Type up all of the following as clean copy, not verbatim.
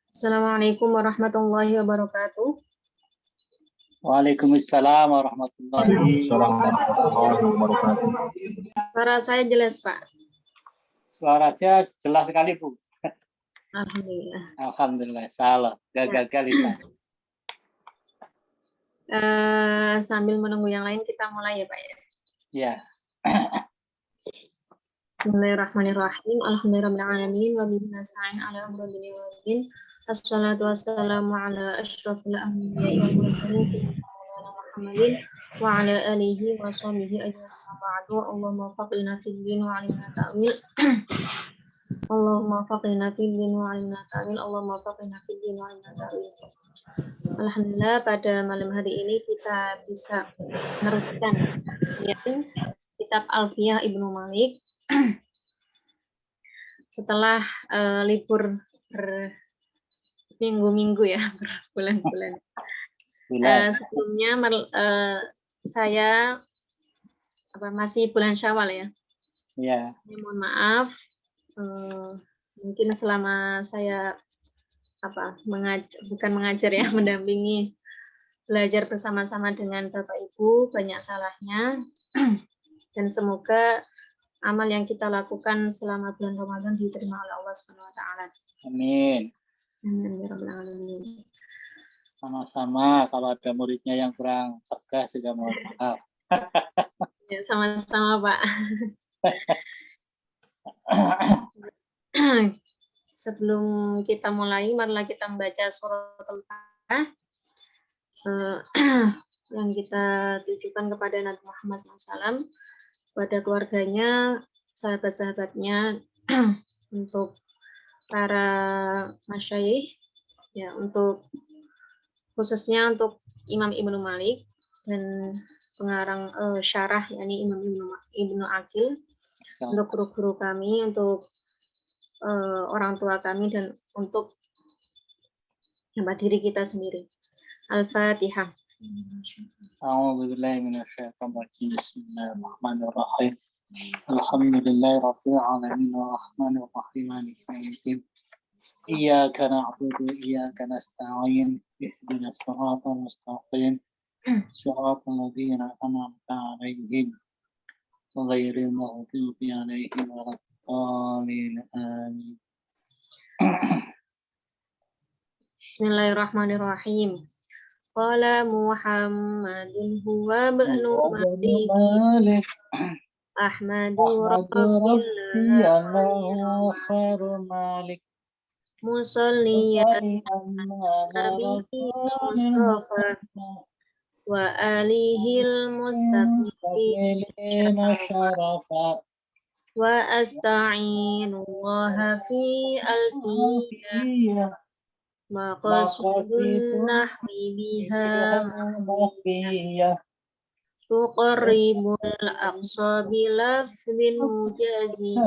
Assalamualaikum warahmatullahi wabarakatuh. Waalaikumsalam warahmatullahi wabarakatuh. Suara saya jelas, Pak? Suaranya jelas sekali, Bu. Alhamdulillah. Alhamdulillah. Salah. Gagal kali, Pak. Sambil menunggu yang lain kita mulai ya, Pak ya. Ya. Bismillahirrahmanirrahim. Alhamdulillahirrahmanirrahim. Wa bihi nasta'in ala amri dunya wad din. Assalatu wassalamu ala asyrafil anbiya'i wal mursalin sayyidina Muhammadin wa ala alihi wa sahbihi ajma'in. Ba'du. Allahumma faqihna fid din wa 'allimna ta'wil. Allahumma faqihna fid din wa 'allimna ta'wil. Allahumma faqihna fid din wa 'allimna ta'wil. Alhamdulillah pada malam hari ini kita bisa meneruskan kitab Alfiyah Ibnu Malik setelah libur berminggu-minggu ya, berbulan-bulan. Sebelumnya saya masih bulan Syawal ya. Ya. Mohon maaf, mungkin selama saya bukan mengajar ya, mendampingi belajar bersama-sama dengan Bapak Ibu banyak salahnya, dan semoga amal yang kita lakukan selama bulan Ramadan diterima oleh Allah Subhanahu wa taala. Amin. Amin ya rabbal alamin. Sama-sama, kalau ada muridnya yang kurang tegas juga mohon maaf. Ya, sama-sama, Pak. Sebelum kita mulai, marilah kita membaca surat Al-Fatihah yang kita tujukan kepada Nabi Muhammad SAW, kepada keluarganya, sahabat-sahabatnya, untuk para masyayikh, ya, untuk khususnya untuk Imam Ibnu Malik dan pengarang syarah, yakni Imam Ibnu Aqil, untuk guru-guru kami, untuk orang tua kami, dan untuk diri kita sendiri. Al-Fatihah. A'udzu billahi minasy syaithanir rajim. Bismillahirrahmanirrahim. Alhamdulillahirabbil alamin arrahmanir rahim maliki yaumiddin. Iyyaka na'budu wa iyyaka nasta'in. Ihdinas siratal mustaqim. Siratal ladzina an'amta 'alaihim ghairil maghdubi 'alaihim waladdallin. Amin. Bismillahirrahmanirrahim. Qala Muhammadun huwa ibnu Malik Ahmadu Rabbillah Malik Musalliyan Nabi Mustafa wa alihil mustaqbilina syarafa wa asta'inullaha fi alfiyah maqasudun nahwi biha mahfiyah tuqarribul aqsa bilafdhin mujazi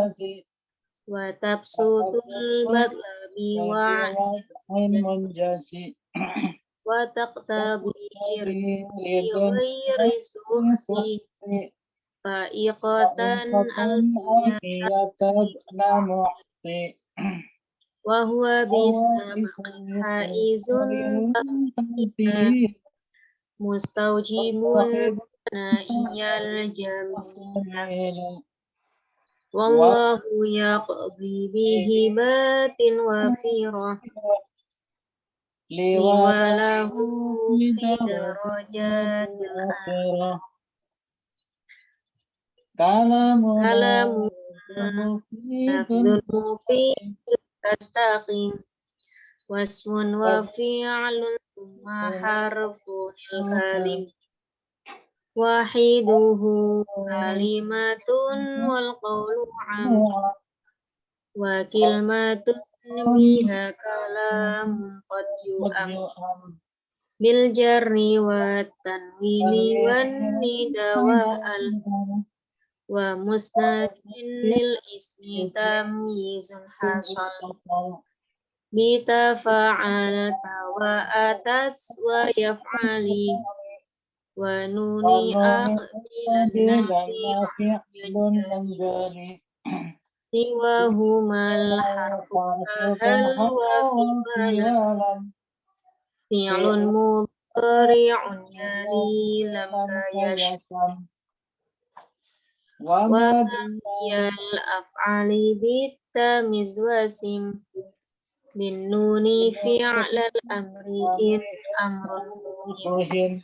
wa tabsutul batlabi wa'in munjazi wa taqtabir ghairi suhsi fa'iqatan alfiyatan namuhti wa huwa bisama'il haizun taqtiyah mustawjibun naiyal jamil wallahu yaqdi bihi batin wa firah liwalahu fi darajatil akhirah kalamu lafdul mufid astaqim wasmun wa fi'lun thumma harfun kalim wahiduhu kalimatun wal qawlu am wa kilmatun biha kalamun qad yu'am bil jarri wa tanwini wan nida wa al wa musnadin lil ismi tamyizun hasal bita fa'alta wa atat wa yaf'ali wa nuni akhilan nafi' سواهما الحرف كهل وفيما فعل مضارع يلي لم كيشم وبقي الأفعال بالتمييز وسم بالنون فعل الأمر إن أمر فهم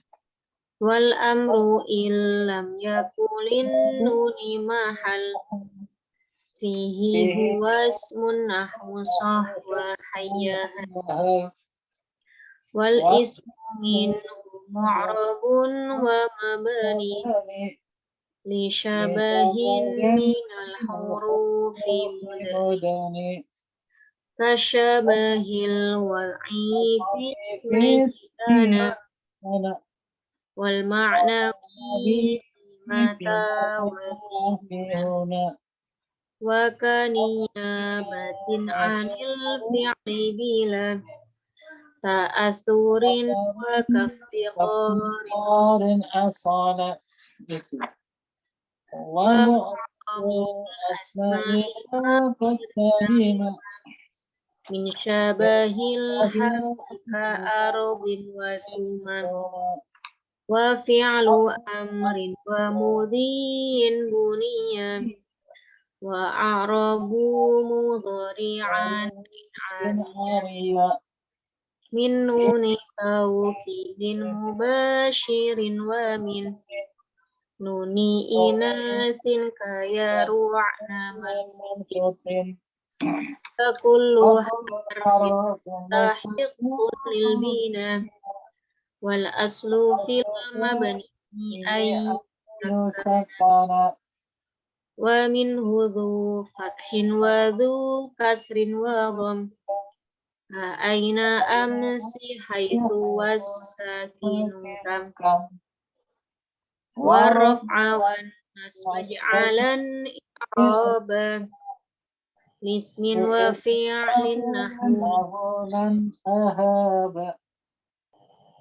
والأمر إن لم يكن للنون محل فيه هو اسم نحو صح وحيها والاسم منه معرب ومبني لشبه من الحروف مدني كشبه الوضع في اسم كان والمعنوي متى وفي هنا وكنيابة عن الفعل بلا تأثر وكافتقار أصالة ومعظم أسماء كالسليمة من شبه الحق كأرض وسمى وفعل أمر ومضي بنيا وأعرب مضارعا عاريا من نون توكيد مباشر ومن نون إناث كيروعن منفوت فكل حرف مستحق للبناء والأصل في المبني أي سكن ومنه ذو فتح وذو كسر وضم أين أمس حيث والساكن كم والرفع والنصب اجعلا إعرابا لاسم وفعل نحو أهاب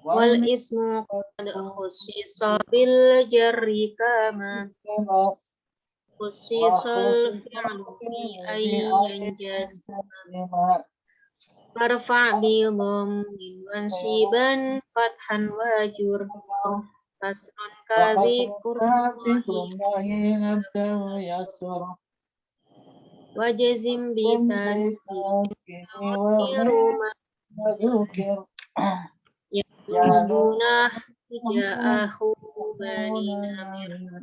والاسم قد خصص بالجر كما خصص الفعل في أي ينجزم فارفع بضم وانصبا فتحا وجر كسرا كذكر وجزم بتسكين غير وذكر يطلبون جاءه بني نمر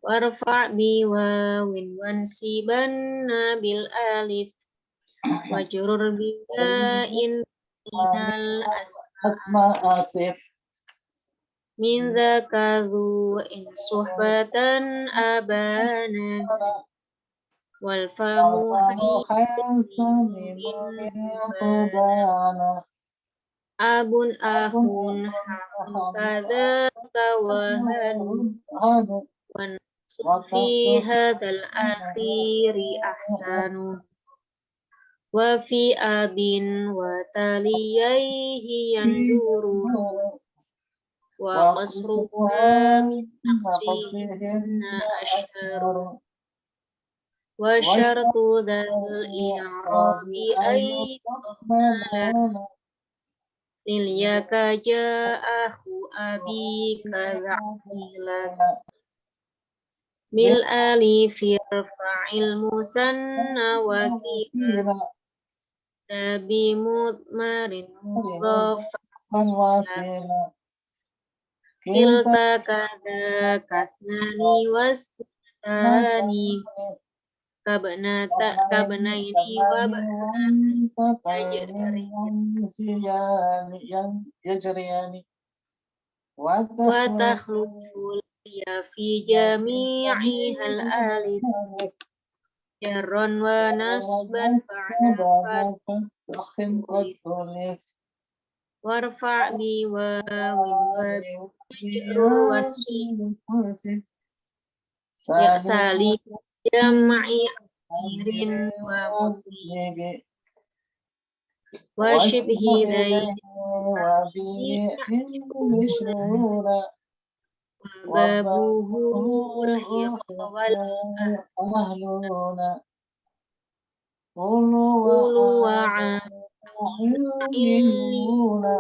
وارفع بواو وانصبن بالالف وجرر بياء من أسماء آسف من ذاك ذو إن صحبة أبانا والفم حيث من بان أب أخ حق كذاك وهن والنصب في هذا الأخير أحسن وفي أب وتاليه ينظر وقصرها من نقصهن أشهر وشرط ذا الإعراب أي تهمل لليك جاء أخو أبيك ذعيلا بالألف يرفع المثنى وكيلا بمضمر مضاف كلتا كذاك اثنان واثنتان كابنين وبنات يجريان وتخلف الياء في جميعها الآلف جرا ونصبا بعد فتح وارفع بواو وبجر وانصب سالم جمع أمير ومطيب وشبه ذي babuhu ulhiqa wal ahluna ulu wa'iliyuna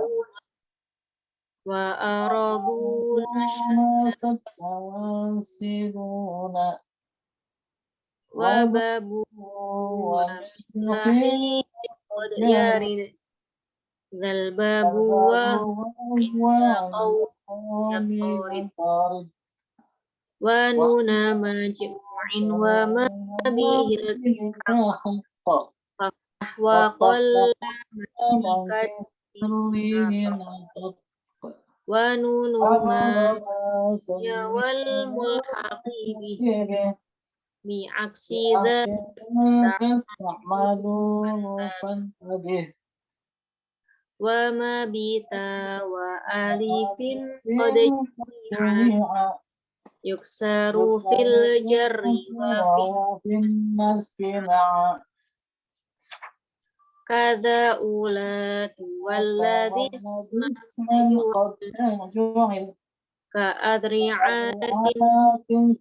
wa araduna sattawasiduna wa babuhu wa mislahi qad yarid zal babu wa wa nuna majmu'in wa ma bihi wa qalla wa nunu ma ya wal mulhaqi bi aksi wa ma bita wa alifin qad yuksaru fil jarri wa fil kada ulatu walladhi ka adri'atin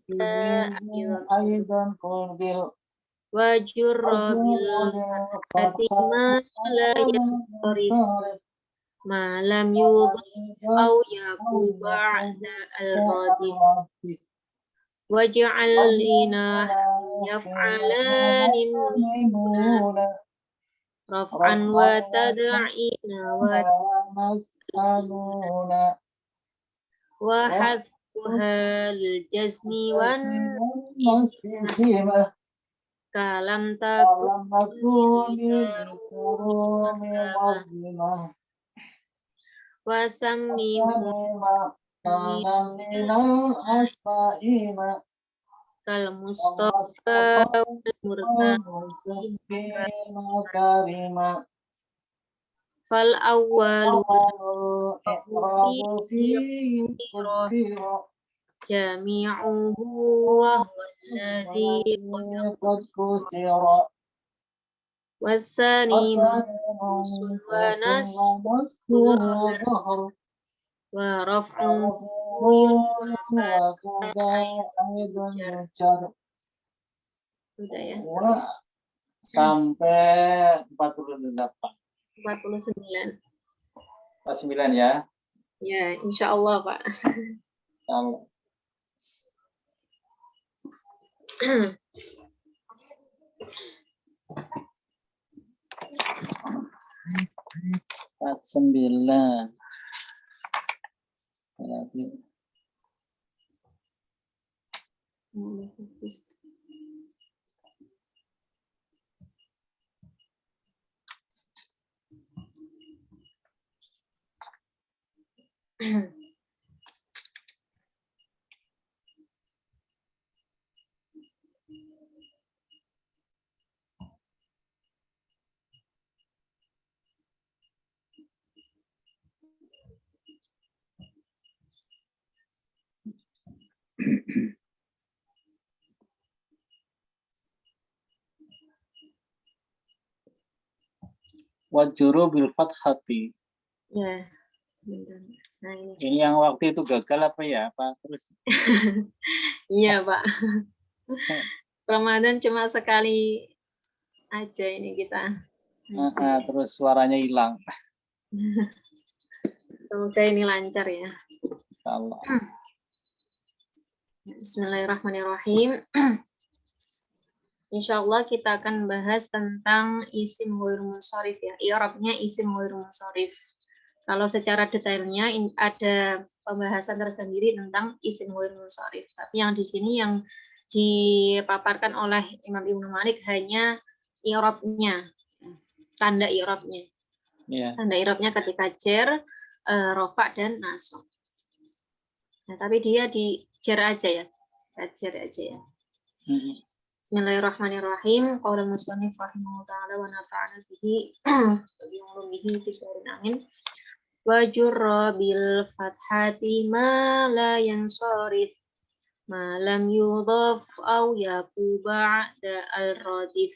wa jurrabil fatima la yasrif ma lam yudhif aw yaku ba'da al-radif waj'al lina yaf'alani raf'an wa tad'ina wa hadfuha lil jazmi wan isma kalam takun wa sammihu kal mustafa wal murtaqi fal awwalu jami'uhu wa huwa alladhi qad kusira wasani mawsul wa nasbuhu wa raf'uhu sudah ya sampai 48 49 49 ya. Ya, insya Allah Pak. Kalau 49 berarti wajuru bil fathati. Ya, sebentar. Nah, ini yang waktu itu gagal apa ya, Pak? Terus. Iya, Pak. Ramadan cuma sekali aja ini kita. Terus suaranya hilang. Semoga ini lancar ya. Allah. Bismillahirrahmanirrahim. Insya Allah kita akan bahas tentang isim ghair munsharif ya. I'rabnya isim ghair munsharif. Kalau secara detailnya ada pembahasan tersendiri tentang isim ghair munsharif. Tapi yang di sini yang dipaparkan oleh Imam Ibnu Malik hanya i'rabnya, tanda i'rabnya. Yeah. Tanda i'rabnya ketika jar, rofa dan nasab. Nah, tapi dia di jar aja ya. Jar aja ya. Bismillahirrahmanirrahim. Qala musannif rahimahullah ta'ala wa nafa'ana bihi wa bi ulumihi fi sirrin amin. Wa jurra bil fathati ma la yansarif ma lam yudhaf aw yaku ba'da al-radif.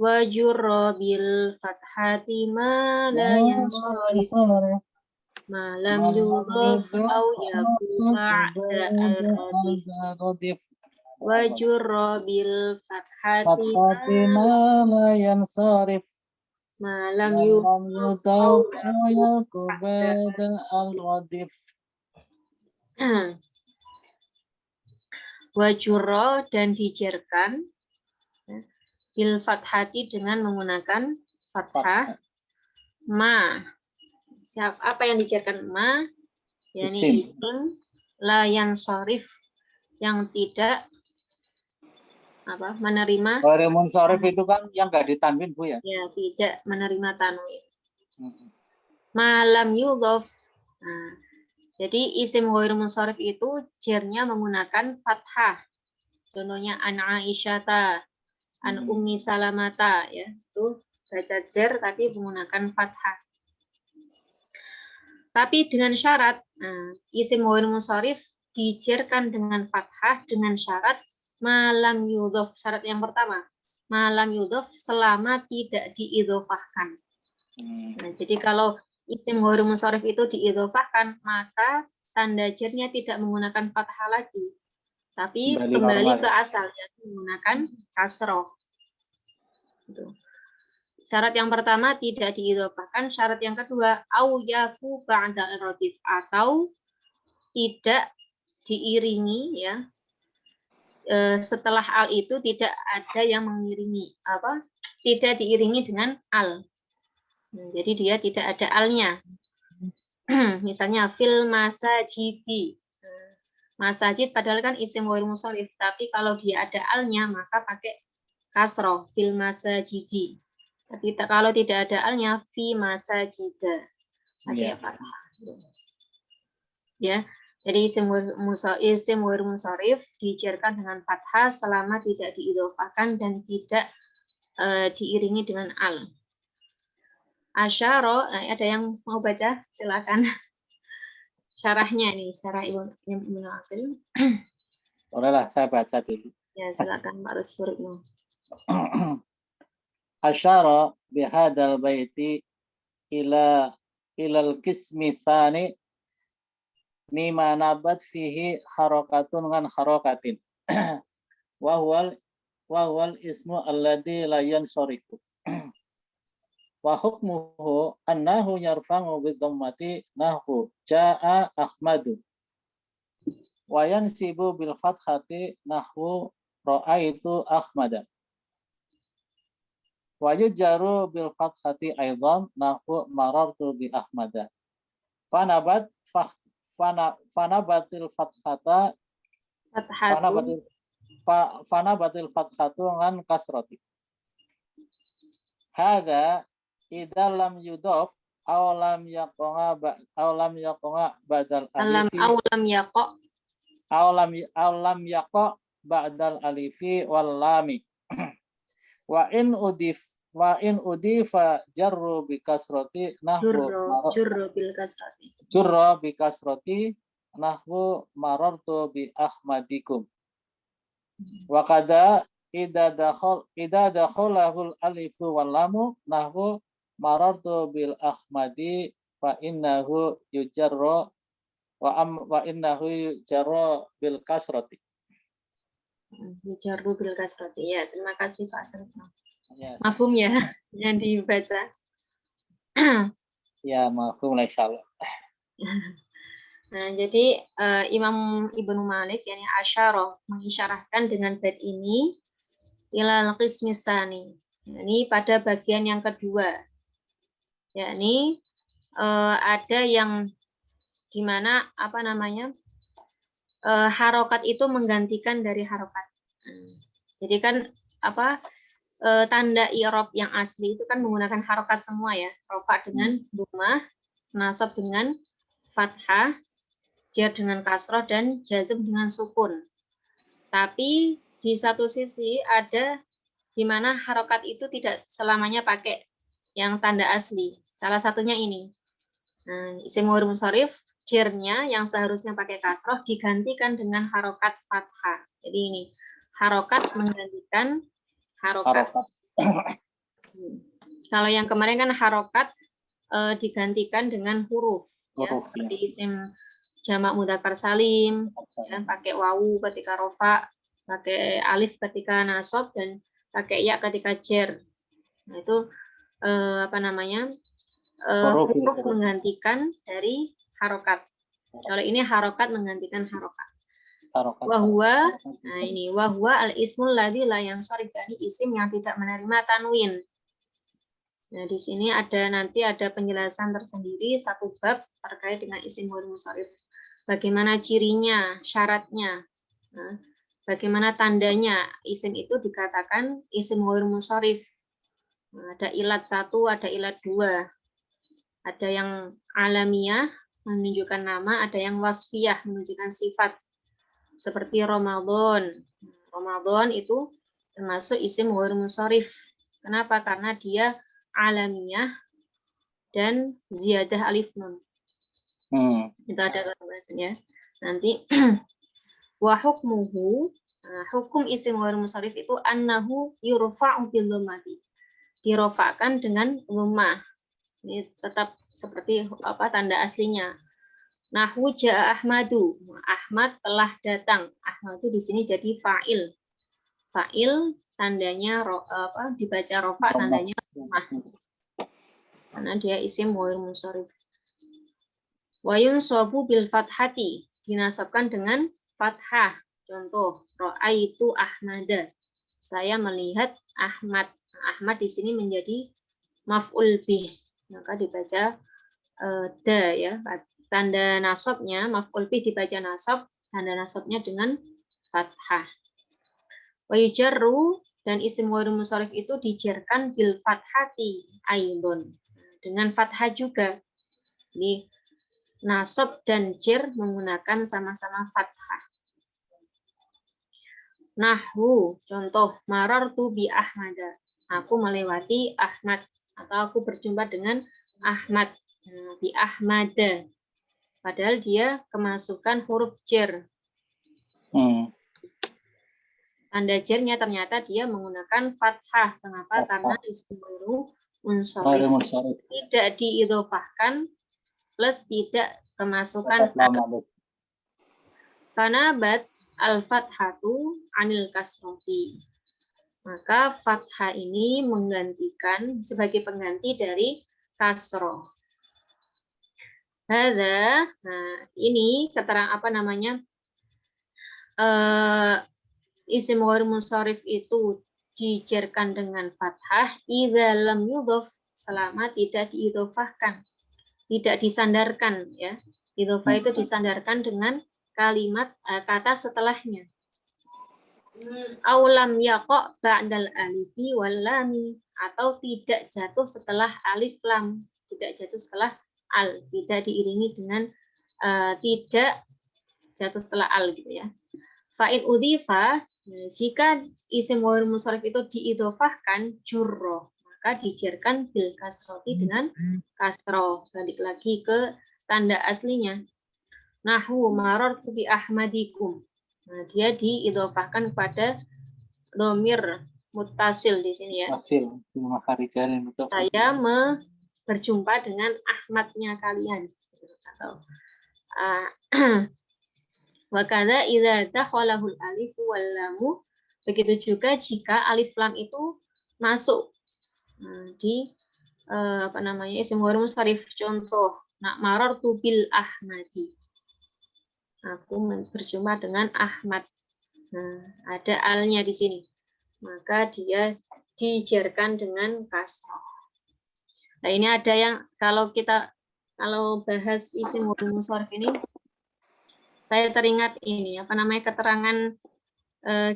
Wa jurra bil fathati ma la yansarif Malam yudhof au yaku ba'da al-radif. Rodif Wajurra bil fathati Fathati la yansarif malam Malam yudhof au yudhaf yaku yaku ba'da bada al-radif wajurra dan dijerkan bil fathati dengan menggunakan fathah. Ma, apa yang dijerkan ma? Yani isim la yang sorif, yang tidak menerima. Ghairil munsharif itu kan yang nggak ditanwin, Bu, ya? Ya, tidak menerima tanwin. Malam yudhof. Nah, jadi isim ghairil munsharif itu jernya menggunakan fathah. Contohnya an Aisyata, an Ummi Salamata, ya. Itu baca jer tapi menggunakan fathah. Tapi dengan syarat, isim ghairil munsharif dijerkan dengan fathah dengan syarat malam yudhof. Syarat yang pertama, malam yudhof selama tidak diidhofahkan. Nah, jadi kalau isim ghairil munsharif itu diidhofahkan, maka tanda jernya tidak menggunakan fathah lagi, tapi kembali ke asalnya menggunakan kasroh. Gitu. Syarat yang pertama tidak diidhofahkan. Syarat yang kedua, au yaku ba'da al-radif, atau tidak diiringi, ya. Setelah al itu tidak ada yang mengiringi, tidak diiringi dengan al. Jadi dia tidak ada alnya. Misalnya fil masajidi. Masajid padahal kan isim ghairil munsharif, tapi kalau dia ada alnya maka pakai kasroh fil masajidi. Tapi kalau tidak ada alnya fi masajida pakai fathah. Ya. Jadi isim ghairil munsharif dijerkan dengan fathah selama tidak diidhofahkan dan tidak diiringi dengan al. Asyara, ada yang mau baca? Silakan. Syarahnya nih, syarah Ibnu Aqil. Bolehlah saya baca dulu. Ya, silakan Pak Rasulullah. Asyara bihadal baiti ilal qismi tsani mimma nabat fihi harakatun kan harakatin wa huwal ismu alladhi la yansarifu wa hukmuhu annahu yarfa'u bidhammati nahwu jaa ahmadu wa yansibu bil fathati nahwu ra'aitu ahmada wa yujaru bil fathati aidan nahwu marartu bi ahmada fanabatil fathata fanabatil fathatu an kasrati hadza idza lam yudhaf aw lam yaqa badal alifi aw lam yaqa ba'dal alifi wal lami wa in udifa jarru bi kasrati nahwu jurra bi kasrati nahwu marartu bi ahmadikum wa qada idza dakhalahul alifu wal lamu nahwu marartu bil ahmadi fa innahu yujarra wa innahu yujarra bil kasrati. Yujarru bil kasrati. Ya, terima kasih Pak Sultan. Ya, mafhum ya yang dibaca. Ya, mafhum insyaallah. Nah, jadi Imam Ibnu Malik yakni asyara mengisyarahkan dengan bait ini ilal qismi tsani. Ini pada bagian yang kedua. Yakni ada yang gimana harokat itu menggantikan dari harokat. Jadi kan tanda i'rab yang asli itu kan menggunakan harokat semua ya. Rafa dengan dhammah, nasab dengan fathah, jar dengan kasroh, dan jazm dengan sukun. Tapi di satu sisi ada di mana harokat itu tidak selamanya pakai yang tanda asli. Salah satunya ini. Nah, isim ghairil munsharif jernya yang seharusnya pakai kasroh digantikan dengan harokat fathah. Jadi ini harokat menggantikan harokat. Kalau yang kemarin kan harokat digantikan dengan huruf. ya, Huruf, seperti ya. isim jamak mudzakkar salim, ya, pakai wawu ketika rofa, pakai alif ketika nasab, dan pakai ya ketika jar. Nah, itu apa namanya, Huruf, huruf huruf. menggantikan dari harokat. Kalau ini harokat menggantikan harokat. Harokat. Wahwa, nah ini wahwa al ismul ladzi la yansharif, isim yang tidak menerima tanwin. Nah, di sini nanti ada penjelasan tersendiri satu bab terkait dengan isim ghairul munsharif. Bagaimana cirinya, syaratnya, nah, bagaimana tandanya isim itu dikatakan isim ghairul munsharif. Nah, ada ilat 1, ada ilat 2. Ada yang alamiah menunjukkan nama, ada yang wasfiyah menunjukkan sifat. Seperti Ramadan. Ramadan itu termasuk isim ghairul munsharif. Kenapa? Karena dia alamiah dan ziyadah alif nun. Itu ada pembahasannya. Nanti wa hukmuhu, hukum isim ghairul munsharif itu annahu yurfa'u bil dhammati. Dirofakkan dengan dhammah. Ini tetap seperti apa tanda aslinya. Nahwu ja'a Ahmadu. Ahmad telah datang. Ahmadu di sini jadi fa'il. Fa'il tandanya dibaca rofa, tandanya dhammah. Karena dia isim ghairul munsharif. Wa yunsabu bil fathati, dinasabkan dengan fathah. Contoh, ra'aitu Ahmada. Saya melihat Ahmad. Ahmad di sini menjadi maf'ul bih. Maka dibaca da ya. Tanda nasabnya maf'ul bih dibaca nasab, tanda nasabnya dengan fathah. Wa yujarru, dan isim ghairul munsharif itu dijarkan bil fathati aidon. Dengan fathah juga. Jadi nasab dan jar menggunakan sama-sama fathah. Nahwu, contoh, marartu bi Ahmada. Aku melewati Ahmad, atau aku berjumpa dengan Ahmad. Bi Ahmada. Padahal dia kemasukan huruf jar. Tanda jarnya ternyata dia menggunakan fathah. Kenapa? Karena isim ghairul munsharif tidak diidhofahkan plus tidak kemasukan alif. Karena bat al-fathatu anil kasroti. Maka fathah ini menggantikan sebagai pengganti dari kasroh. Nah, ini keterangan apa namanya? Isim ghairul munsharif itu dijarkan dengan fathah idza lam yudhaf, selama tidak diidhofahkan, tidak disandarkan ya. Idhofah itu disandarkan dengan kalimat kata setelahnya. Aulam yaqa ba'dal alifi wal lami, atau tidak jatuh setelah alif lam, tidak jatuh setelah al, tidak diiringi dengan tidak jatuh setelah al gitu ya. Fa'in udhifa, jika isim ghairul munsharif itu diidhofahkan jurro, maka dijarkan bil kasroti dengan kasroh. Balik lagi ke tanda aslinya. Nahwu marartu bi Ahmadikum. Nah, dia diidhofahkan kepada dhamir muttasil di sini ya. Saya berjumpa dengan Ahmadnya kalian. Atau wa kadza idza dakhalahul alif wal lam, begitu juga jika alif lam itu masuk di apa namanya isim ghairul munsharif. Contoh, nak marartu bil Ahmadi. Aku berjumpa dengan Ahmad. Nah, ada alnya di sini. Maka dia dijarkan dengan kasroh. Nah, ini ada yang kalau bahas isim ghairul munsharif ini, saya teringat ini apa namanya keterangan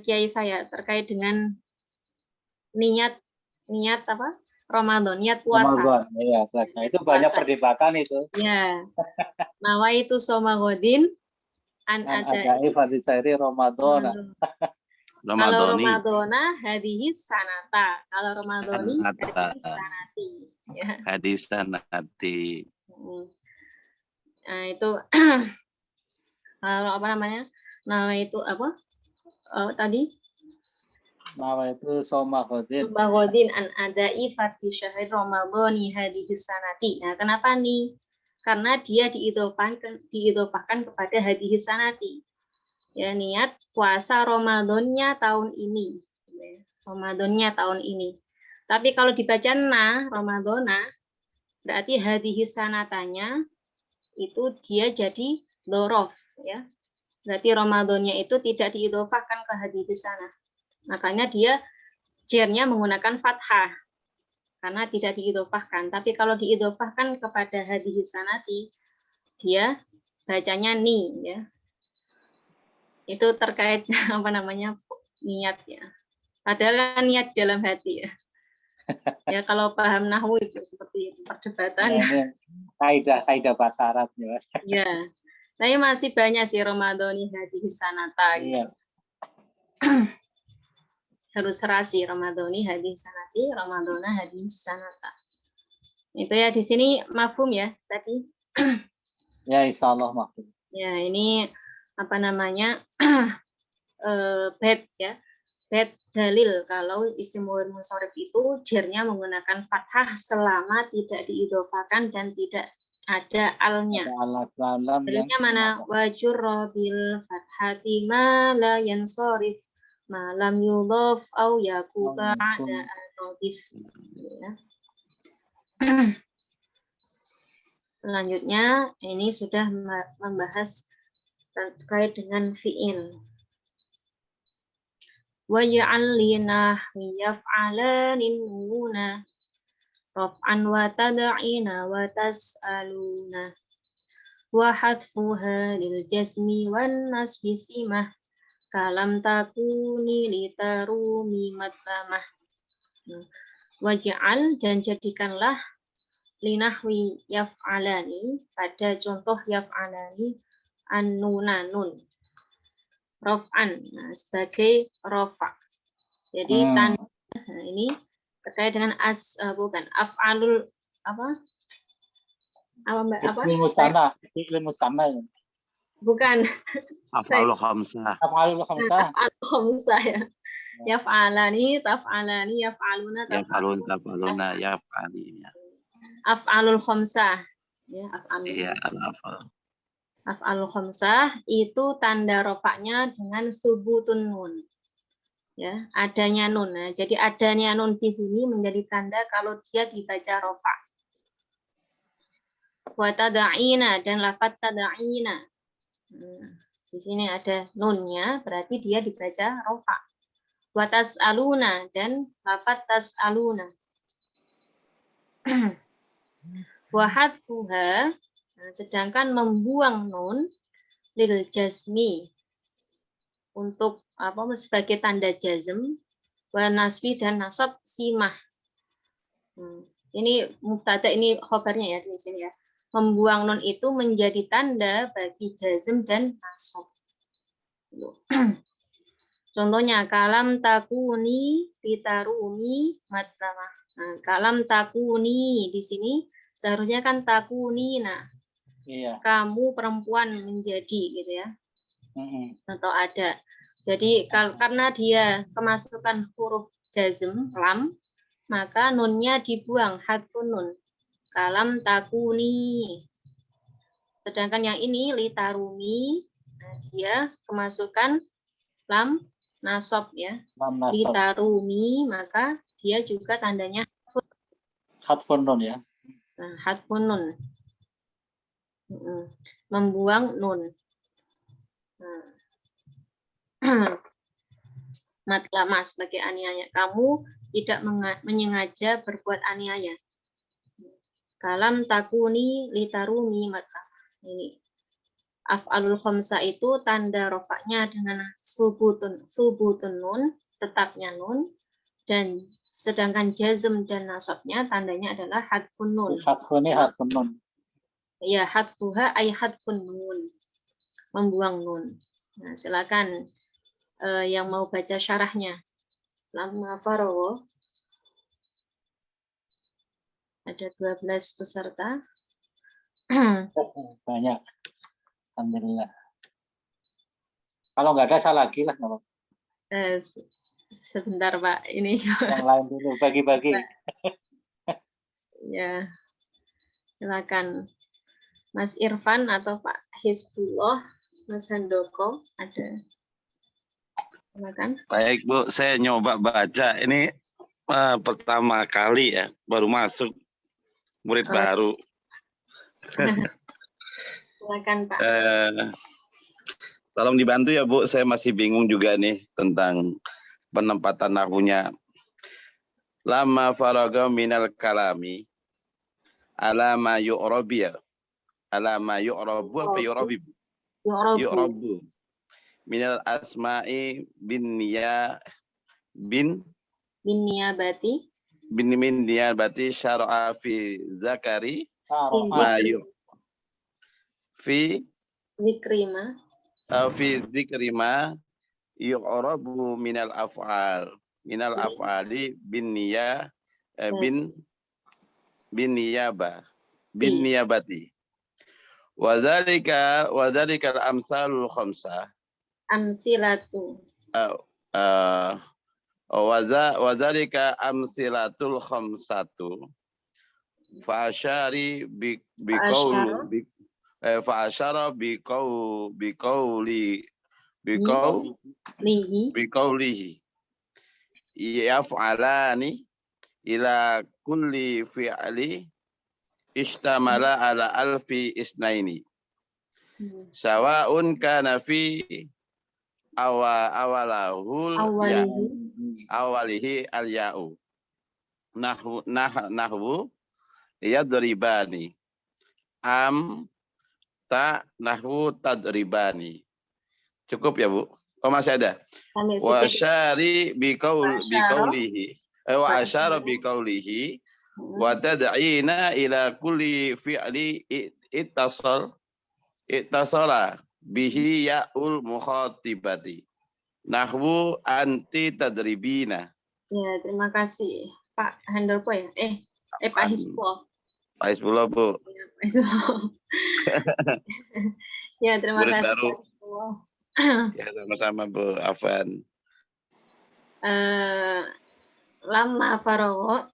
kiai saya terkait dengan niat apa Ramadan, niat puasa. Ramadan, ya puasa. Itu banyak perdebatan itu. Ya. Nawaitu soma godin an adai fadhisairi Ramadan. Kalau Ramadana hadihi sanata. Kalau Ramadani hadihi sanati. Ya. Hadis sanati. Nah, itu kalau apa namanya? Nama itu apa? Tadi? Nama itu soma godin. Soma godin an adai fadhi syahri Ramadani hadihi sanati. Nah, kenapa nih? karena dia diidhofahkan kepada hadhihi sanati. Ya, niat puasa Ramadannya tahun ini. Ramadannya tahun ini. Tapi kalau dibaca Ramadana, berarti hadhihi sanatanya itu dia jadi dhorof, ya. Berarti Ramadannya itu tidak diidhofahkan ke hadhihi sana. Makanya dia jernya menggunakan fathah karena tidak diidhofahkan. Tapi kalau diidhofahkan kepada hadhihi sanati, dia bacanya ni, ya. Itu terkait niat, ya. Padahal kan niat dalam hati, ya. Ya, kalau paham nahwu itu seperti itu perdebatan. Nah, ini kaidah bahasa Arab, ya. Ya. Tapi masih banyak sih Ramadhani hadhihi sanata. Gitu. Iya. Harus serasi Ramadhani hadhihi sanati, Ramadhana hadhihi sanata. Itu ya, di sini mafhum ya tadi. Ya, insyaallah mafhum. Ya, ini bed, ya. Bed dalil kalau isim muf'ul munsharif itu jernya menggunakan fathah selama tidak diidhofahkan dan tidak ada alnya. Dalilnya mana? Wajur bil fathati ma la yansharif ma lam yudhaf au yakuba ada al-radif. Ya. Selanjutnya ini sudah membahas terkait dengan fi'il. Waj'al linahwi yaf'alanin nuna raf'an wa tad'ina wa tas'aluna wa hadfuha lil jasmi wan nasbi simah kalam takuni litarumi matlamah. Waj'al, dan jadikanlah linahwi yaf'alani, pada contoh yaf'alani an-nuna nun raf'an, sebagai rafa'. Jadi tanda ini terkait dengan af'alul Ismul musanna ya. Bukan. Af'alul khamsah. Af'alul khamsah. Af'alul khamsah, ya. Yaf'alani, taf'alani, yaf'aluna, Yaf'aluna, yaf'ali. Af'alul khamsah. Ya, af'alul. Iya, al-af'al. Af'alul khamsah itu tanda rofaknya dengan subutun nun. Ya, adanya nun. Nah, jadi adanya nun di sini menjadi tanda kalau dia dibaca rofa. Wa tada'ina, dan lafaz tada'ina. Di sini ada nunnya, berarti dia dibaca rofa. Wa tas'aluna, dan lafaz tas'aluna. Wa hadfuha, sedangkan membuang nun lil jazmi untuk sebagai tanda jazm, wa nasbi dan nasab simah. Ini mubtada, ini khobarnya ya di sini ya. Membuang nun itu menjadi tanda bagi jazm dan nasab. Contohnya kalam takuni litarumi matlamah. Nah, kalam takuni di sini seharusnya kan takuni, nah. Iya. Kamu perempuan menjadi, gitu ya. Atau ada. Jadi karena dia kemasukan huruf jazm lam, maka nunnya dibuang, hadfun nun. Kalam takuni. Sedangkan yang ini litarumi, nah dia kemasukan lam nasab, ya. Litarumi, maka dia juga tandanya hadfun nun, ya. Nah, hadfun nun. Membuang nun. Matlamah sebagai aniaya. Kamu tidak menyengaja berbuat aniaya. Kalam takuni litarumi matlamah. Ini af'alul khamsah itu tanda rofaknya dengan subutun nun, tetapnya nun, dan sedangkan jazm dan nasabnya tandanya adalah hadfun nun. Hadfunnya hadfun nun. Ya, hadfuha ay hadfun nun. Membuang nun. Nah, silakan yang mau baca syarahnya. Lama Farowo. Ada 12 peserta. Banyak. Alhamdulillah. Kalau nggak ada, saya lagi lah. Sebentar, Pak. Ini yang lain dulu, bagi-bagi. Ya, silakan. Mas Irfan atau Pak Hizbullah, Mas Handoko ada. Silakan. Baik Bu, saya nyoba baca. Ini pertama kali ya, baru masuk, murid Oh. baru. Silakan Pak. Tolong dibantu ya Bu, saya masih bingung juga nih tentang penempatan nahwunya. Lama faraga minal kalami alama yu'rabi ya. Alama yu'rabu apa yu'rabi? Yu'rabu. Minal asma'i bin niyabati min niyabati syara'a fi zakari Syara'a. fi zikrima yu'rabu minal af'ali bin niyabati wa dzalika al-amsalul khamsah amsilatu wa dzalika amsilatul khamsatu fa'asyari fa'asyara biqaulihi yaf'alani ila kulli fi'li istamala ala alfi isnaini sawa'un kana fi awalihi al-ya'u nahwu yadribani ta nahwu tadribani. Cukup ya Bu? Oh masih ada. Wa syari biqaulihi wa asyara biqaulihi wa tad'ina ila kulli fi'li ittasala bihi ya'ul mukhatibati nahwu anti tadribina. Ya, terima kasih Pak Handoko ya. Pak Hizbullah. Pak Hizbullah Bu. Ya, terima Murid kasih baru. Pak Hizbullah. Ya, sama-sama Bu Afan. Lama farowo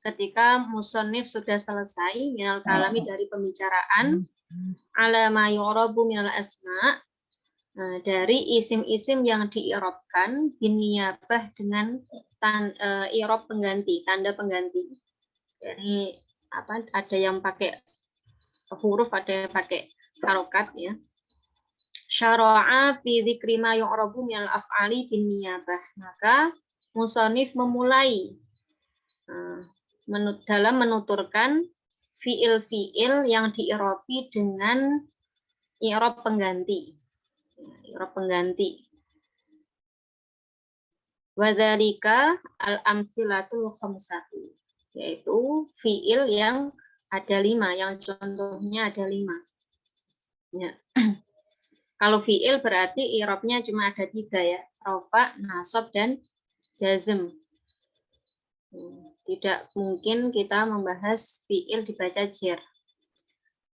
ketika musonif sudah selesai minal kalami dari pembicaraan ala ma yu'rabu minal asma, dari isim-isim yang diirobkan biniyabah dengan irob pengganti, tanda pengganti. Jadi ada yang pakai huruf, ada yang pakai harokat ya. Syara'a fi dzikri ma yu'rabu minal af'ali binniyabah. Maka musonif memulai dalam menuturkan fiil-fiil yang diirobi dengan irob pengganti. Irob pengganti. Wadzalika al-amsilatul khamsatu, yaitu fiil yang ada 5, yang contohnya ada 5. Ya. Kalau fiil berarti irobnya cuma ada 3 ya, rafa, nasab, dan jazm. Tidak mungkin kita membahas fiil dibaca jer.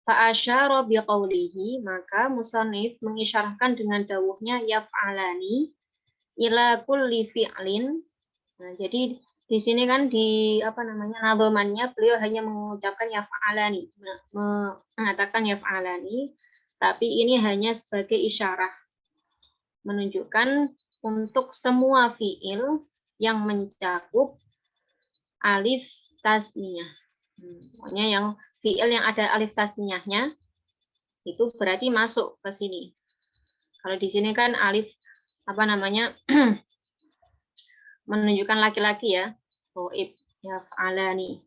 Fa'asyara biqaulihi, maka musannif mengisyarahkan dengan dawuhnya yaf'alani ila kulli fi'lin. Nah, jadi di sini kan di nadhamannya beliau hanya mengucapkan yaf'alani, mengatakan yaf'alani, tapi ini hanya sebagai isyarah menunjukkan untuk semua fiil yang mencakup alif tasniyah. Pokoknya yang fiil yang ada alif tasniyahnya itu berarti masuk ke sini. Kalau di sini kan alif menunjukkan laki-laki ya. Ghaib, yaf'alani.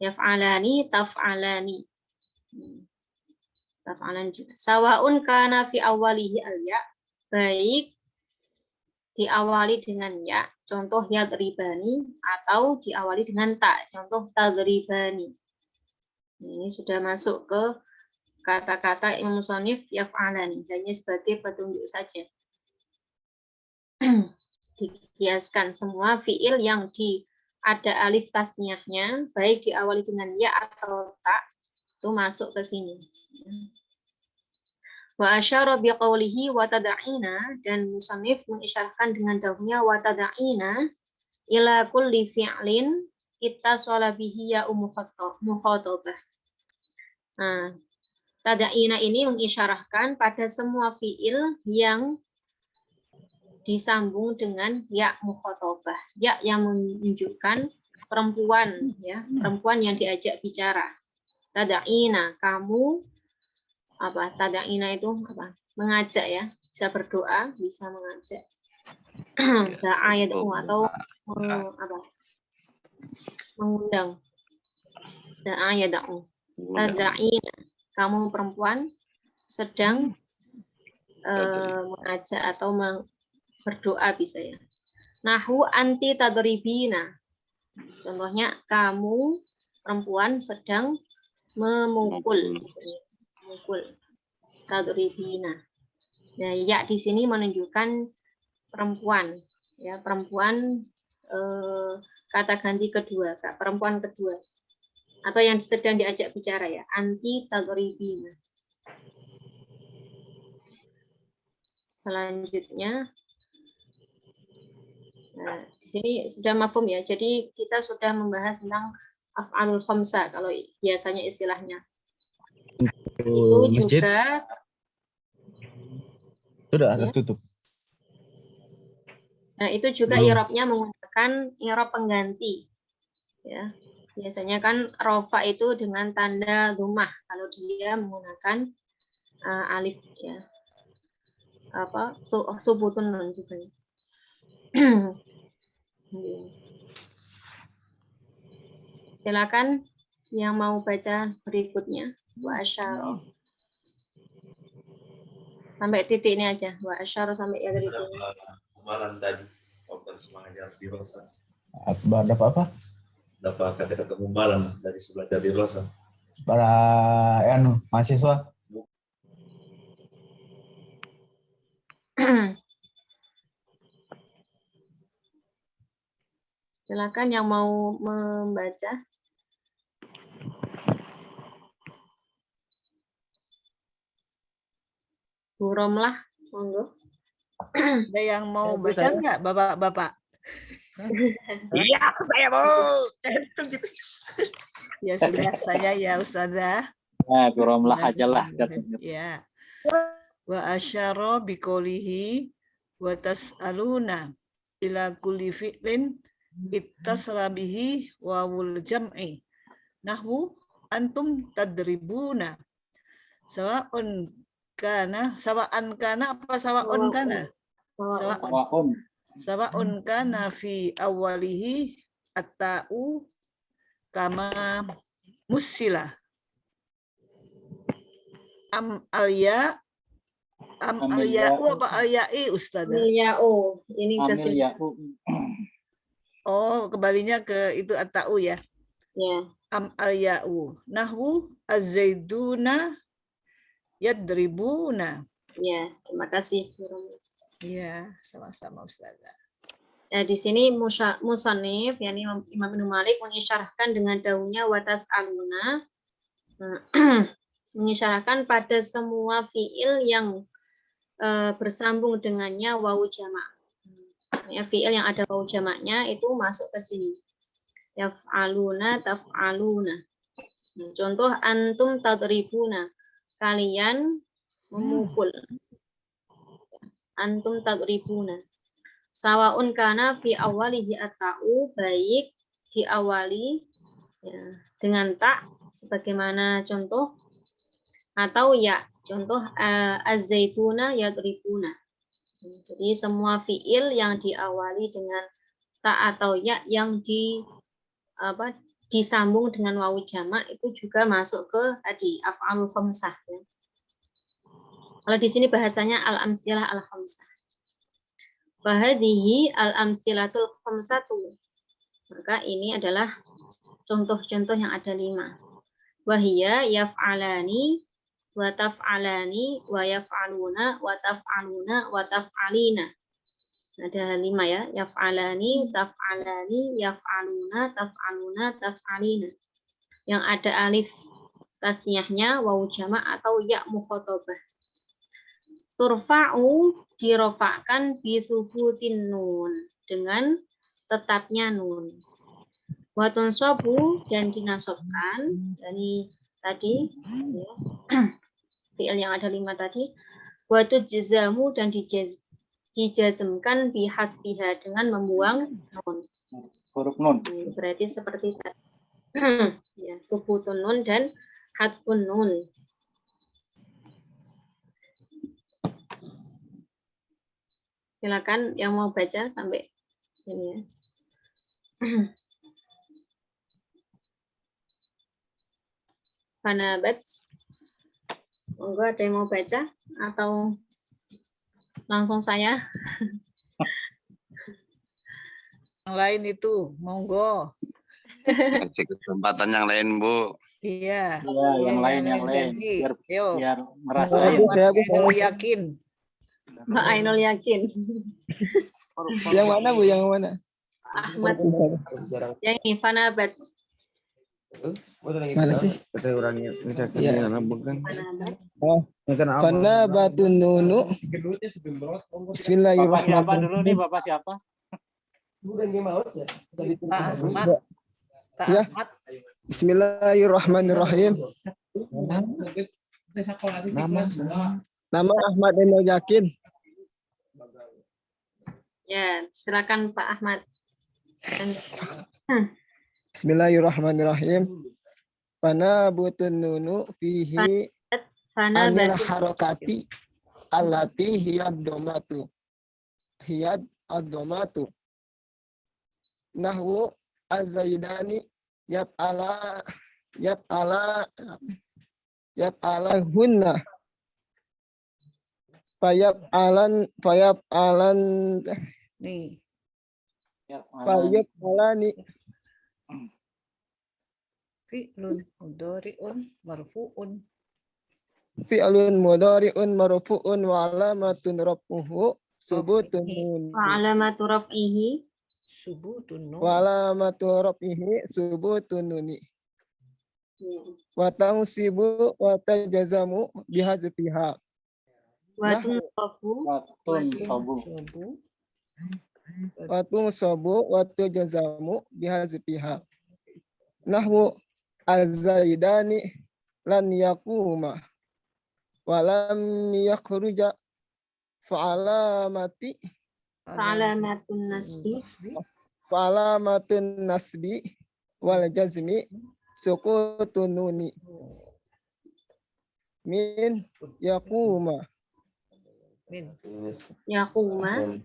Yaf'alani, taf'alani. Taf'alan juga. Sawaun kana fi awalihi al-ya, baik diawali dengan ya, contoh yadribani, atau diawali dengan ta, contoh tadribani. Ini sudah masuk ke kata-kata Imam Musannif yaf'alani, hanya sebagai petunjuk saja. Dikiaskan semua fiil yang ada alif tasniyahnya, baik diawali dengan ya atau ta, itu masuk ke sini. Wa asyara biqaulihi wa tad'ina, dan musannif mengisyarahkan dengan dawuhnya wa tad'ina ila kulli fi'lin ittasala bihi ya mukhatabah. Nah, tada'ina ini mengisyarahkan pada semua fiil yang disambung dengan ya mukhatabah, ya yang menunjukkan perempuan, ya, perempuan yang diajak bicara. Tada'ina, kamu apa? Tada'ina itu apa? Mengajak ya, bisa berdoa, bisa mengajak. Da'a yad'u atau apa? Mengundang. Da'a yad'u. Tada'ina, kamu perempuan sedang mengajak atau berdoa bisa ya. Nahu anti tadribina. Contohnya kamu perempuan sedang memukul misalnya. Memukul. Tadribina. Nah, ya di sini menunjukkan perempuan ya, perempuan kata ganti kedua, perempuan kedua. Atau yang sedang diajak bicara ya, anti tadribina. Selanjutnya nah, di sini sudah mafhum ya. Jadi kita sudah membahas tentang af'alul khamsa kalau biasanya istilahnya. Itu masjid juga sudah ya. tutup. Nah, itu juga Belum. i'rabnya menggunakan i'rab pengganti. Ya. Biasanya kan rofa itu dengan tanda dhammah kalau dia menggunakan alif ya. Apa? Subutun nun juga. Silakan yang mau baca berikutnya. Wa asyara. Sampai titik ini aja. Wa asyara sampai ya titik ini. Malam tadi waktu mengajar di Rosa. Dapat apa? Dapat kata-kata malam dari sebelah di Rosa. Para mahasiswa. Silakan yang mau membaca. Bu Romlah, monggo. Ada yang mau baca nggak, Bapak-bapak? Iya, saya mau. Ya sudah, saya ya Ustazah. Nah, Romlah aja lah. Ya. Wa asyara biqoulihi wa tas'aluna ila kulli fi'lin ittasala bihi wawul jam'i. Nahwu antum tadribuna. Sawa'un kana apa sawa'un kana? Sawa'un kana fi awalihi at-ta'u kama musila. Am alya apa alyai Ustazah? Ya'u. Ini kesini. Oh, kembalinya ke itu at-ta'u ya. Ya. Am alya'u. Nahwu az-zaiduna yadribuna. Ya, terima kasih. Iya, sama-sama Ustazah. Ya, di sini musannif yakni Imam Ibnu Malik mengisyarahkan dengan daunnya watas aluna mengisyarahkan pada semua fiil yang bersambung dengannya wawu jamak. Ya, fiil yang ada wawu jamaknya itu masuk ke sini. Yaf'aluna, taf'aluna. Contoh antum tadribuna. Kalian memukul. Antum tadribuna. Sawaun kana fi awalihi at-ta'u, baik diawali ya, dengan tak sebagaimana contoh atau ya contoh az-zaituna yadribuna. Jadi semua fiil yang diawali dengan tak atau ya yang disambung dengan wawu jamak itu juga masuk ke tadi af'alul khamsah ya. Kalau di sini bahasanya al-amsilah al-khamsah. Bahadihi al-amsilatul khamsatu. Maka ini adalah contoh-contoh yang ada 5. Wahia yaf'alani wa taf'alani wa yaf'aluna wa taf'aluna wa taf'alina. Ada 5 ya. Yaf'alani, taf'alani, yaf'aluna, taf'aluna, taf'alina. Yang ada alif tasniyahnya wawu jamak atau ya mukhatabah. Turfa'u dirofakkan bisubutin nun dengan tetapnya nun. Watun sobu dan dinasobkan dari tadi, ya. Fi'il yang ada 5 tadi. Wa tujzamu dan dijazmkan bihadfiha dengan membuang nun. Huruf nun. Berarti seperti tadi. Ya, subutun nun dan hadfun nun. Silakan yang mau baca sampai ini ya. Fanabat. Monggo ada yang mau baca atau langsung saya? Yang lain itu, monggo. Kasih kesempatan yang lain, Bu. Iya. Iya, yang lain. Ganti. Yo. Biar ngerasain. Mau yakin. Mbak Ainul yakin. Yang mana Bu? Yang mana? Ahmad. Yang ini Fanabat. Mana sih? Fanabat. Fana batun nunu. Bapak siapa Bismillahirrahmanirrahim. dulu nih? Bapak siapa? Ya. Bismillahirrahmanirrahim. Nama Ahmad Ainul Yakin. Ya, silakan Pak Ahmad. Bismillahirrahmanirrahim. Fana batun nunu fihi anil Fanabat. harakati allati hiyad domatu. Hiyad ad-domatu. Nahwu az-zaidani yaf'ala hunna fayaf'alan Nih. Ya, fayaf'alani Fi'lun mudhari'un marfu'un. fi'lun mudhari'un marfu'un wa alamatun raf'uhu subutun nun Wa alamatu raf'ihi. Subutun nun. wa alamatu raf'ihi subutun nuni Ya. wa tansibu wa tajazamu bihazfiha Wa tunsabu. Watun sobu. Subu. wa tunsabu wa tajazamu bihazfiha nahwu az-zaidani lan yaquma wa lam yakhruja fa'alamati Fa'alamatun nasbi. fa'alamatun nasbi wal jazmi sukutun nuni min yaquma Min. Yaquma.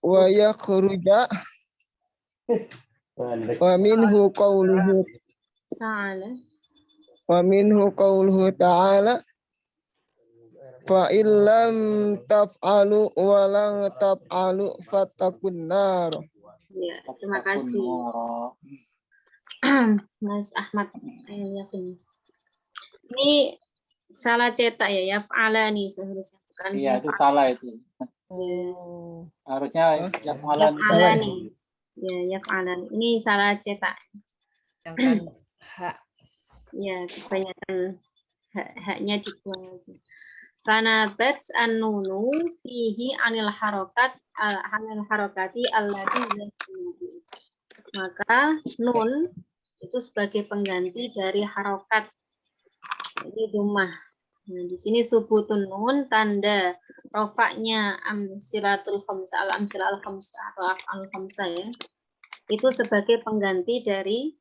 wa yakhruja wa minhu qawluhu ta'ala fa illam taf'alu wa lan taf'alu fattaqun nar. Ya, terima kasih. Mas Ahmad Ainul Yakin. Ini salah cetak ya, yaf'alani seharusnya bukan. Iya, itu salah itu. Oh. Harusnya yaf'alan. Yaf'alani. Ya, yaf'alani. Ini salah cetak. Yang kan hak. Ya, kebanyakan haknya dibuang. Fanabat an-nunu fihi anil harokati allati yasmudu. Maka nun itu sebagai pengganti dari harokat. Ini dumah. Nah, di sini subutun nun tanda rofaknya amsilatul khamsah al-amsilah al-khamsah atau al-khamsah ya. Itu sebagai pengganti dari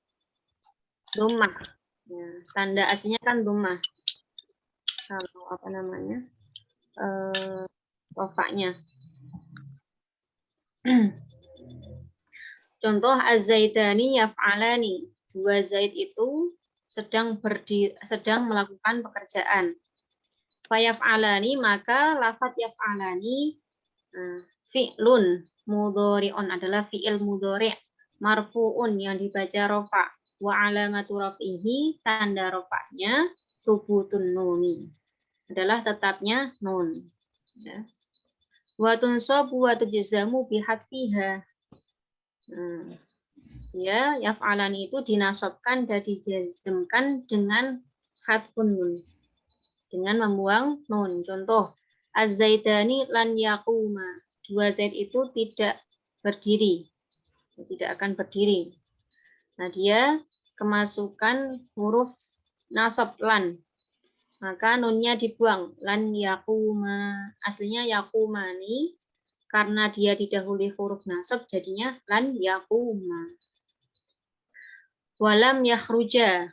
dumah. Ya, tanda aslinya kan dumah. Kalau apa namanya? Rofaknya. Contoh az-zaidani yaf'alani. Dua zaid itu sedang melakukan pekerjaan. Fayaf'alani maka lafadz yaf'alani fi'lun mudhari'un adalah fi'il mudhari' marfu'un yang dibaca rofa. Wa alamatu raf'ihi tanda rofa'nya subutun nuni adalah tetapnya nun. Ya. Wa tunsabu wa tujzamu bihadfiha. Ya, yaf'alani itu dinasabkan dan dijazmkan dengan hadfun nun. Dengan membuang nun. Contoh, az-zaidani lan yaquma. Dua zaid itu tidak berdiri. Tidak akan berdiri. Nah, dia kemasukan huruf nasab lan. Maka nunnya dibuang. Lan yakuma. Aslinya yakumani. Karena dia didahului huruf nasab jadinya lan yakuma. Walam yakhruja.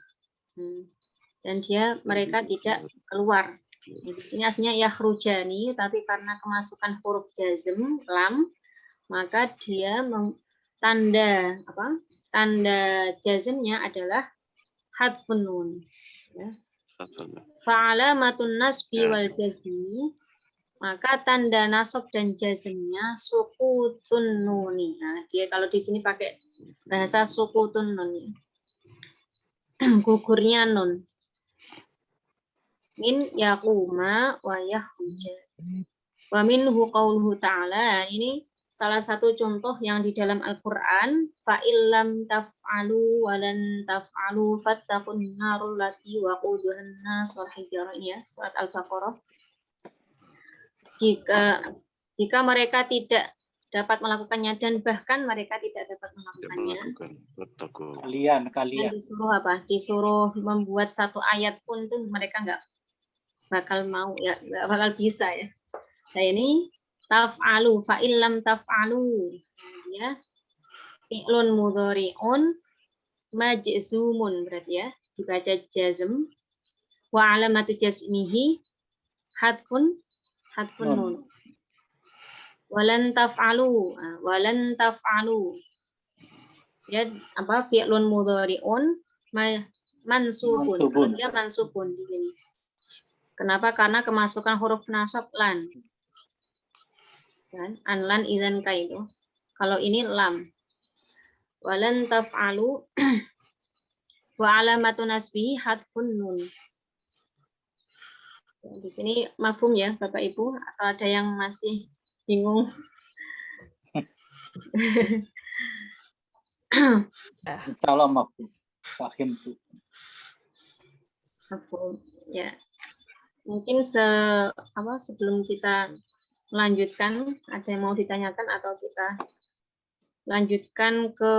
Dan mereka tidak keluar. Di sini aslinya yakhrujani, tapi karena kemasukan huruf jazm lam, maka dia tanda jazmnya adalah hadfun nun. Ya. Fa'alamatun nasbi wal jazmi, maka tanda nasab dan jazmnya sukutun nuni. Nah, dia kalau di sini pakai bahasa sukutun nun, gugurnya nun. Min yaquma wa yakhruja. Wa minhu qauluhu ta'ala, ini salah satu contoh yang di dalam Al-Qur'an, fa illam taf'alu wa lan taf'alu fattaqun narul lati waquduhan nas wal hijarah, ya, surat Al-Baqarah. Jika mereka tidak dapat melakukannya dan bahkan mereka tidak dapat melakukannya. Kalian. Disuruh apa? Disuruh membuat satu ayat pun itu mereka nggak bakal mau, ya, nggak bakal bisa, ya. Nah, ini taf'alu, fa illam taf'alu, ya, fi'lun mudhari'un majzumun, berarti ya dibaca jazm, wa alamatu jazmihi hadfun nun. Walan taf'alu, ya, apa, fi'lun mudhari'un mansubun, dia mansubun di sini. Kenapa? Karena kemasukan huruf nasab lan. Kan? Anlan izan ka itu. Kalau ini lam. Walan taf'alu wa alamatu nasbihi hadfun nun. Di sini mafhum ya Bapak Ibu, atau ada yang masih bingung? Insyaallah mafhum. Paham tuh. Mafhum. Ya. Mungkin sebelum kita melanjutkan, ada yang mau ditanyakan atau kita lanjutkan ke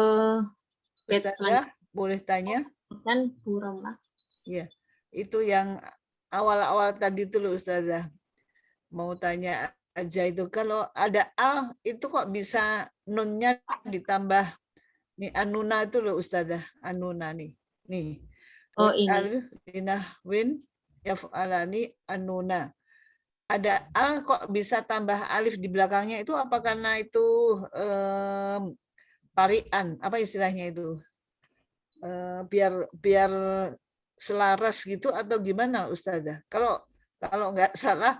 bed selanjutnya? Boleh tanya? Dan Bu Romlah. Iya, itu yang awal-awal tadi itu loh Ustazah. Mau tanya aja itu, kalau ada al itu kok bisa nunnya ditambah nih anuna itu loh Ustazah, anuna nih. Oh, ini. Win yaf'alani anuna. Ada al kok bisa tambah alif di belakangnya, itu apa karena itu parian, apa istilahnya itu? Biar selaras gitu atau gimana Ustazah? Kalau nggak salah,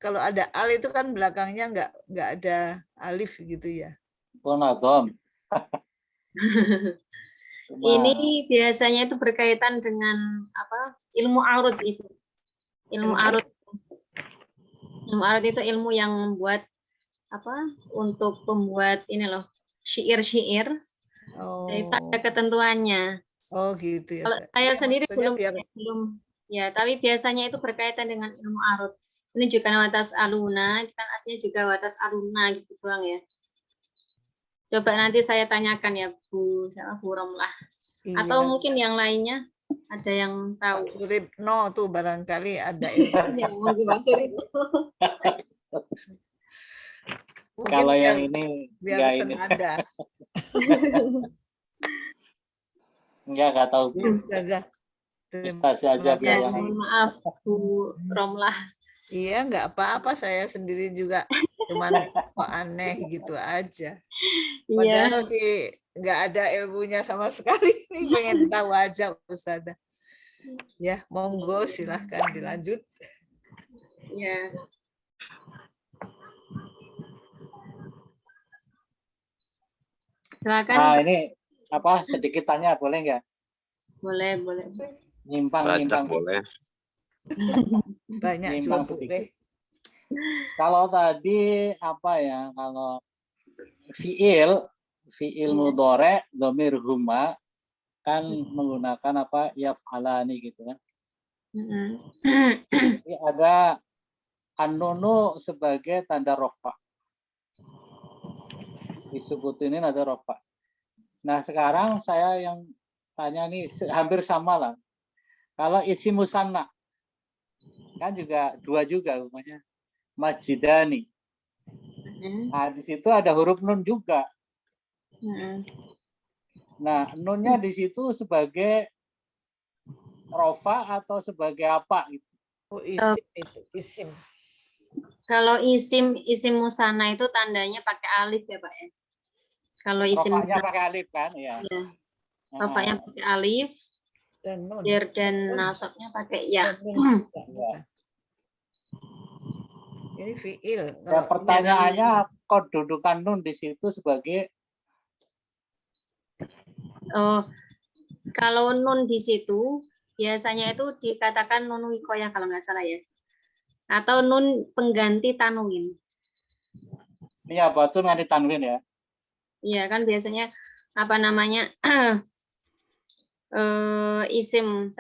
kalau ada al itu kan belakangnya nggak ada alif gitu ya. Bonadom. Ini biasanya itu berkaitan dengan apa? Ilmu arud itu. Ilmu arud itu ilmu yang membuat apa? Untuk pembuat ini loh, syair-syair. Itu ada ketentuannya. Oh gitu ya. Kalau saya sendiri belum, ya, tapi biasanya itu berkaitan dengan ilmu arud. Ini juga watas aluna, kan aslinya juga watas aluna gitu doang ya. Coba nanti saya tanyakan ya Bu Romlah. Iya. Atau mungkin yang lainnya ada yang tahu. Pak Suripno tuh barangkali ada ilmu. Ya, mungkin Pak Suripno. Kalau yang ini biar senada. Enggak tahu. Ustazah. Ustazah aja biar yang... Maaf Bu Romlah. Iya, nggak apa-apa, saya sendiri juga cuman kok aneh gitu aja. Padahal sih nggak ada ilmunya sama sekali, nih pengen tahu aja Ustazah. Ya, monggo silahkan dilanjut. Ya. Silakan. Nah, ini apa sedikit tanya boleh nggak? Boleh. Nyimpang. Boleh. Banyak juga boleh. Kalau tadi apa ya, kalau fiil mudhari dhamir huma kan menggunakan apa, yaf'alani gitu kan. Jadi ada an-nunu sebagai tanda rofa. Disubutin ada rofa. Nah sekarang saya yang tanya nih hampir sama lah. Kalau isim musanna kan juga dua juga umpamanya masjidani. Nah, di situ ada huruf nun juga. Nah, nunnya di situ sebagai rofa atau sebagai apa gitu. Oh, isim itu, isim. Kalau isim musanna itu tandanya pakai alif ya Pak ya. Kalau isim Rofanya pakai alif kan, ya. ya, rofanya pakai alif, Dan nun. dan nasabnya pakai ya. Dan nun juga, bukan? Ini fiil. Ya, pertanyaannya kedudukan nun di situ sebagai Kalau nun di situ biasanya itu dikatakan nun wikoyah kalau nggak salah ya. Atau nun pengganti tanwin. ya batun nggak ditanwin ya. Iya kan biasanya apa namanya isim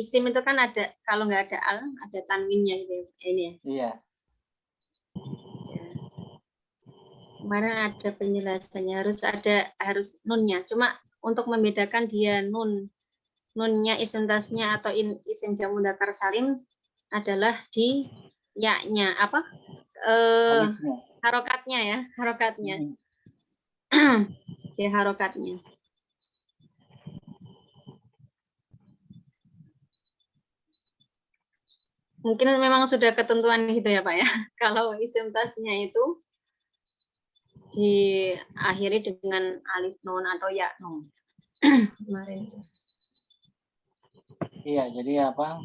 itu kan ada, kalau nggak ada al ada tanwinnya gitu ya, ini ya. Iya. Kemarin ada penjelasannya harus nunnya. Cuma untuk membedakan dia nunnya isim tasnya atau isim jamu mudzakkar salim adalah di ya-nya apa harokatnya ya, harokatnya. Di harokatnya. Mungkin memang sudah ketentuan gitu ya Pak ya. Kalau isim tasnya itu diakhiri dengan alif nun atau ya nun. Kemarin. Iya, jadi apa?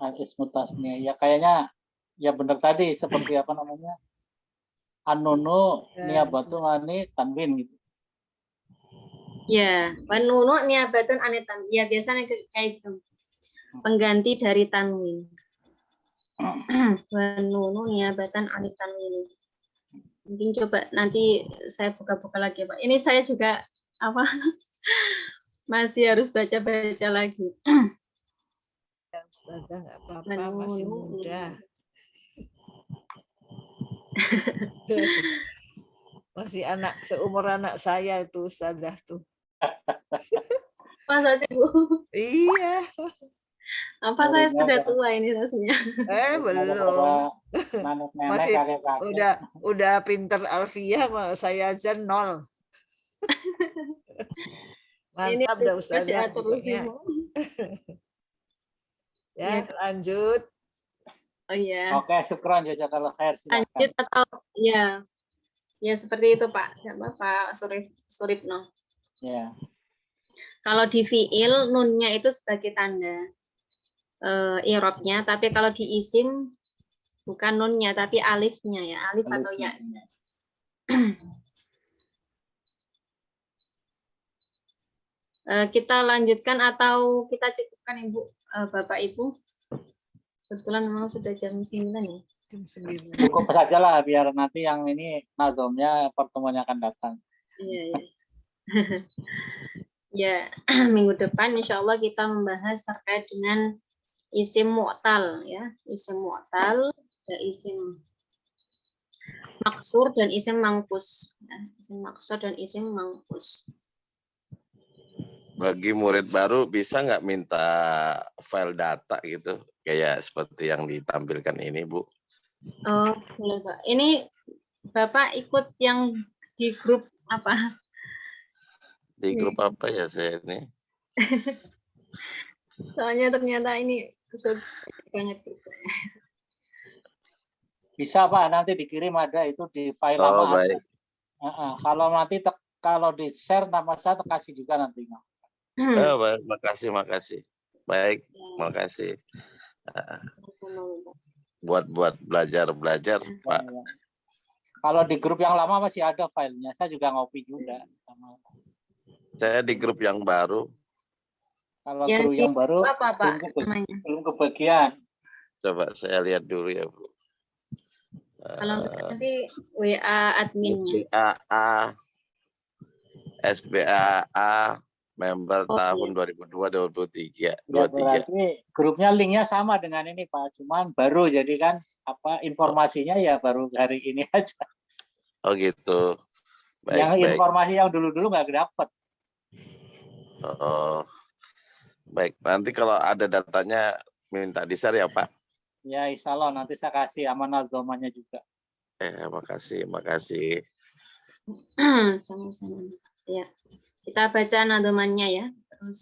Al-ismu tasnya. Ya kayaknya ya benar tadi seperti apa namanya? Anunu niabatu ngani tanwin gitu. Ya, wanunu niabatun anitan. Ya biasanya kayak itu. Pengganti dari tanwin. Wanunu niabatan anitan ini. Mungkin coba nanti saya buka-buka lagi Pak. Ini saya juga apa masih harus baca-baca lagi. Ya, Ustazah nggak apa-apa, masih muda. Masih seumur anak saya itu Ustazah tuh. Masa sih Bu? Iya. Apa saya sudah tua ini rasanya? Belum. Masih kakek. udah pinter alfiah, saya aja 0. Mantap dah Ustazah pokoknya. Ya, lanjut. Oh iya. Oke, syukron jazakallah khair. Lanjut atau ya. Ya seperti itu Pak. Siapa Pak Suripno. Ya. Kalau di fiil nunnya itu sebagai tanda i'rabnya, tapi kalau di isim bukan nunnya tapi alifnya ya, alif atau ya. Kita lanjutkan atau kita cukupkan Ibu, Bapak Ibu? Kebetulan memang sudah jam 9 ya. Cukup saja lah biar nanti yang ini nazomnya pertemuannya akan datang. Iya, ya. Ya, minggu depan insya Allah kita membahas terkait dengan isim mu'tal ya, isim mu'tal, isim maksur dan isim mangkus. Ya, isim maksur dan isim mangkus. Bagi murid baru bisa nggak minta file data gitu, kayak seperti yang ditampilkan ini, Bu? Oh, boleh Pak. Ini Bapak ikut yang di grup apa? Di grup apa ya saya ini? Soalnya ternyata ini kesulitan banget gitu. Bisa Pak, nanti dikirim ada itu di file Oh, lama. baik. Kalau nanti kalau di share nama saya kasih juga nanti. Oh, baik, makasih. Baik, makasih. Buat belajar Pak. Kalau di grup yang lama masih ada filenya, saya juga ngopi juga. Saya di grup yang baru. Kalau grup yang baru apa Pak namanya? Belum kebagian. Coba saya lihat dulu ya, Bu. Kalau nanti WA adminnya. SBAA member tahun 2002-2023. Ya, berarti grupnya linknya sama dengan ini Pak, cuman baru jadi kan apa informasinya ya baru hari ini aja. Oh gitu. Baik, informasi yang dulu nggak dapat. Oh. Baik, nanti kalau ada datanya minta di-share ya Pak. Ya, insya Allah nanti saya kasih amanah zomannya juga. Makasih. Sama-sama. Ya, kita baca nadomannya ya. Terus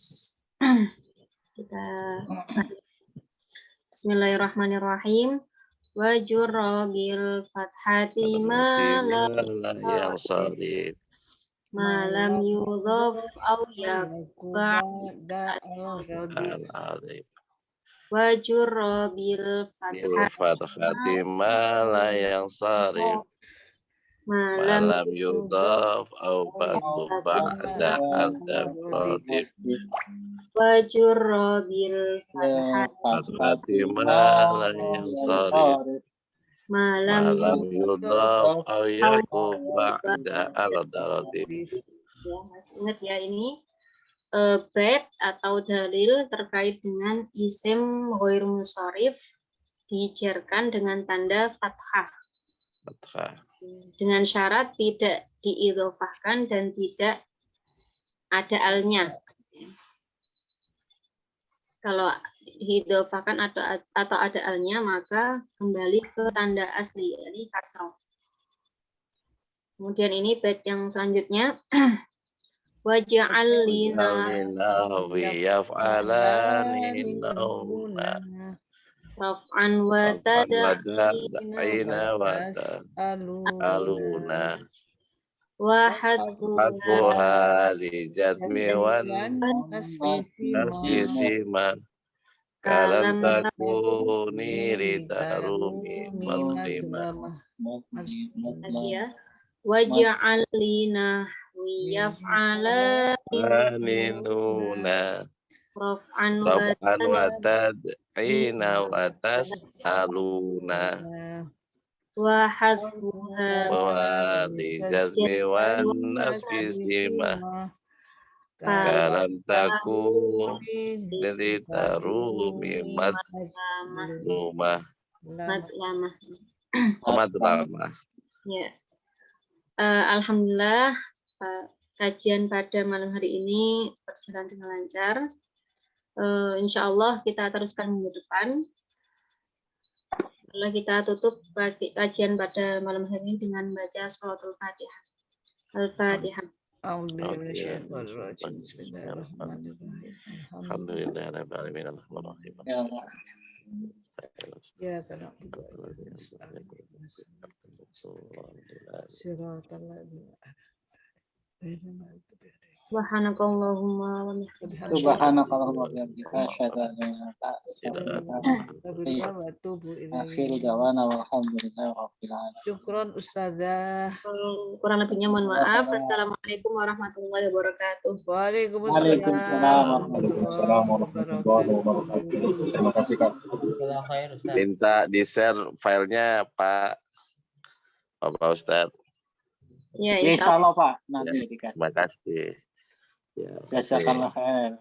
kita Bismillahirrahmanirrahim. Wajurra bil fathati malam Yang sholih. malam yudhaf aw yakba Al-azim. wajurra bil Bil fathati fathati ma yang sholih. malam Malam yudhaf au batu ba'da al-tafradif. wajurra bil Fathati ma yang sholih. malam Malam yudhaf au yaku ba'da al-tafradif. ya, masih ingat ya ini bait atau dalil terkait dengan isim ghair munsharif dijarkan dengan tanda fathah dengan syarat tidak diidhofahkan dan tidak ada alnya. Kalau diidhofahkan atau ada alnya maka kembali ke tanda asli yakni kasrah. Kemudian ini bait yang selanjutnya waj'al lina yaf'alani nauna raf'an wa tad'ina wa aluna wa hadfuha hadfuha li jazmi wan nasisima kalam takuni ridarumi madlima. lagi ya waj'al lina yaf'alani Aninuna raf'an raf'an wa tad'ina wa tas'aluna wa hadfuha wa li jazmi wan nafisima kalam takuni ridarumi madlumah. Ya. Alhamdulillah kajian pada malam hari ini berjalan dengan lancar. Insya Allah kita teruskan minggu depan. Lalu kita tutup kajian pada malam hari ini dengan baca sholatul Fatihah. Al-Fatihah. Ya, karena Subhanakallahumma wa bihamdika Subhanakallahumma wa bihamdika asyhadu an la ilaha illa anta akhiru dawana walhamdulillahi rabbil alamin. Syukron Ustazah. Kurang lebihnya mohon maaf. Assalamualaikum warahmatullahi wabarakatuh. Waalaikumsalam warahmatullahi wabarakatuh. Terima kasih Kak. Minta di-share filenya Pak Ustadz. Ya, Insya Allah Pak, nanti dikasih. Terima kasih. Ya, Jazakallah khair.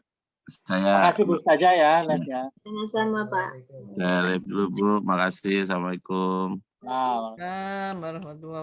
Saya Makasih Bu Ustazah ya, Let ya. sama-sama Pak. dulu Bu, makasih. Assalamualaikum. Nah, warahmatullahi